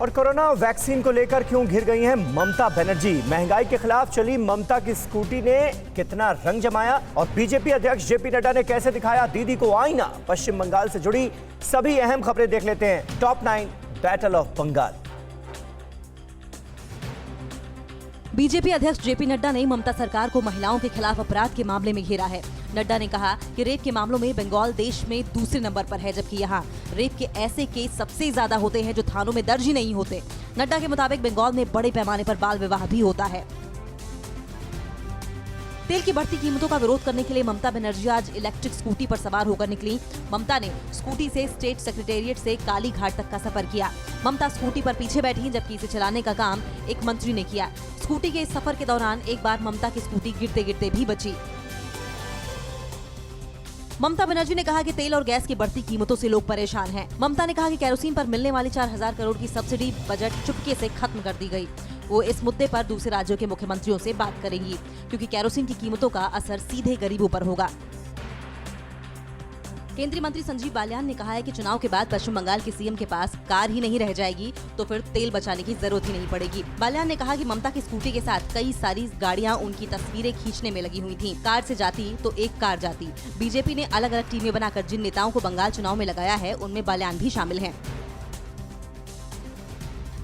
और corona vaccine को लेकर क्यों घिर गई हैं ममता बनर्जी। महंगाई के खिलाफ चली ममता की स्कूटी ने कितना रंग जमाया और बीजेपी अध्यक्ष जेपी नड्डा ने कैसे दिखाया दीदी को आईना। पश्चिम बंगाल से जुड़ी सभी अहम खबरें देख लेते हैं। Top 9 battle of Bengal. BJP अध्यक्ष जेपी नड्डा ने ममता सरकार को महिलाओं के खिलाफ अपराध के मामले में घेरा है। नड्डा ने कहा कि रेप के मामलों में बंगाल देश में दूसरे नंबर पर है, जबकि यहाँ रेप के ऐसे केस सबसे ज्यादा होते हैं जो थानों में दर्ज ही नहीं होते। नड्डा के मुताबिक बंगाल में बड़े पैमाने पर बाल विवाह भी होता है। तेल की बढ़ती कीमतों का विरोध करने के लिए ममता बनर्जी आज इलेक्ट्रिक स्कूटी पर सवार होकर निकली। ममता ने स्कूटी से स्टेट सेक्रेटेरिएट से काली घाट तक का सफर किया। ममता स्कूटी पर पीछे बैठी, जबकि इसे चलाने का काम एक मंत्री ने किया। स्कूटी के इस सफर के दौरान एक बार ममता की स्कूटी गिरते गिरते भी बची। ममता बनर्जी ने कहा कि तेल और गैस की बढ़ती कीमतों से लोग परेशान हैं। ममता ने कहा कि केरोसिन पर मिलने वाली 4000 करोड़ की सब्सिडी बजट चुपके से खत्म कर दी गई। वो इस मुद्दे पर दूसरे राज्यों के मुख्यमंत्रियों से बात करेंगी, क्योंकि केरोसिन की कीमतों का असर सीधे गरीबों पर होगा। केंद्रीय मंत्री संजीव बालियान ने कहा है कि चुनाव के बाद पश्चिम बंगाल के सीएम के पास कार ही नहीं रह जाएगी तो फिर तेल बचाने की जरूरत ही नहीं पड़ेगी। बालियान ने कहा कि ममता की स्कूटी के साथ कई सारी गाड़ियां उनकी तस्वीरें खींचने में लगी हुई थीं। कार से जाती तो एक कार जाती। बीजेपी ने अलग अलग टीमें बनाकर जिन नेताओं को बंगाल चुनाव में लगाया है उनमें बालियान भी शामिल हैं।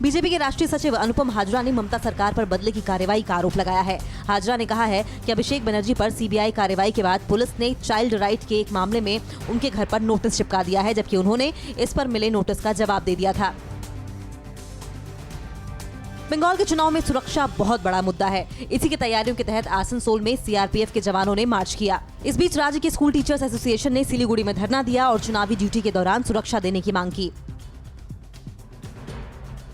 बीजेपी के राष्ट्रीय सचिव अनुपम हाजरा ने ममता सरकार पर बदले की कार्रवाई का आरोप लगाया है। हाजरा ने कहा है कि अभिषेक बनर्जी पर सीबीआई कार्रवाई के बाद पुलिस ने चाइल्ड राइट के एक मामले में उनके घर पर नोटिस चिपका दिया है, जबकि उन्होंने इस पर मिले नोटिस का जवाब दे दिया था। बंगाल के चुनाव में सुरक्षा बहुत बड़ा मुद्दा है। इसी की तैयारियों के तहत आसनसोल में सीआरपीएफ के जवानों ने मार्च किया। इस बीच राज्य के स्कूल टीचर्स एसोसिएशन ने सिलीगुड़ी में धरना दिया और चुनावी ड्यूटी के दौरान सुरक्षा देने की मांग की।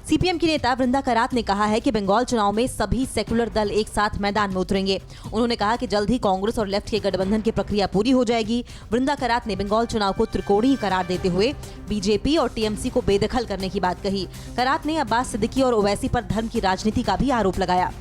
सीपीएम की नेता वृंदा करात ने कहा है कि बंगाल चुनाव में सभी सेकुलर दल एक साथ मैदान में उतरेंगे। उन्होंने कहा कि जल्द ही कांग्रेस और लेफ्ट के गठबंधन की प्रक्रिया पूरी हो जाएगी। वृंदा करात ने बंगाल चुनाव को त्रिकोणीय करार देते हुए बीजेपी और टीएमसी को बेदखल करने की बात कही। करात ने अब्बास सिद्दीकी और ओवैसी पर धर्म की राजनीति का भी आरोप लगाया।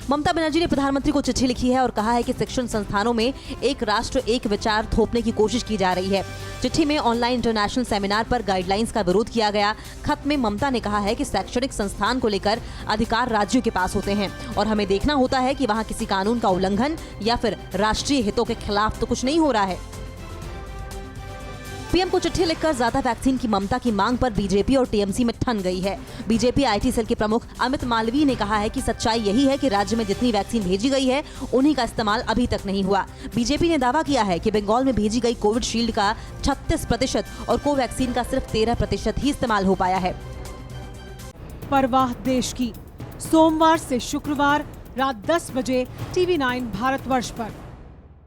ममता बनर्जी ने प्रधानमंत्री को चिट्ठी लिखी है और कहा है कि शिक्षण संस्थानों में एक राष्ट्र एक विचार थोपने की कोशिश की जा रही है। चिट्ठी में ऑनलाइन इंटरनेशनल सेमिनार पर गाइडलाइंस का विरोध किया गया। खत में ममता ने कहा है कि शैक्षणिक संस्थान को लेकर अधिकार राज्यों के पास होते हैं और हमें देखना होता है कि वहाँ किसी कानून का उल्लंघन या फिर राष्ट्रीय हितों के खिलाफ तो कुछ नहीं हो रहा है। पीएम को चिट्ठी लिखकर ज्यादा वैक्सीन की ममता की मांग पर बीजेपी और टीएमसी में ठन गई है। बीजेपी आईटी सेल के प्रमुख अमित मालवीय ने कहा है कि सच्चाई यही है कि राज्य में जितनी वैक्सीन भेजी गई है उन्हीं का इस्तेमाल अभी तक नहीं हुआ। बीजेपी ने दावा किया है कि बंगाल में भेजी गई कोविडशील्ड का 36% और कोवैक्सीन का सिर्फ 13% ही इस्तेमाल हो पाया है। परवाह देश की, सोमवार से शुक्रवार रात 10 बजे TV9 भारतवर्ष पर।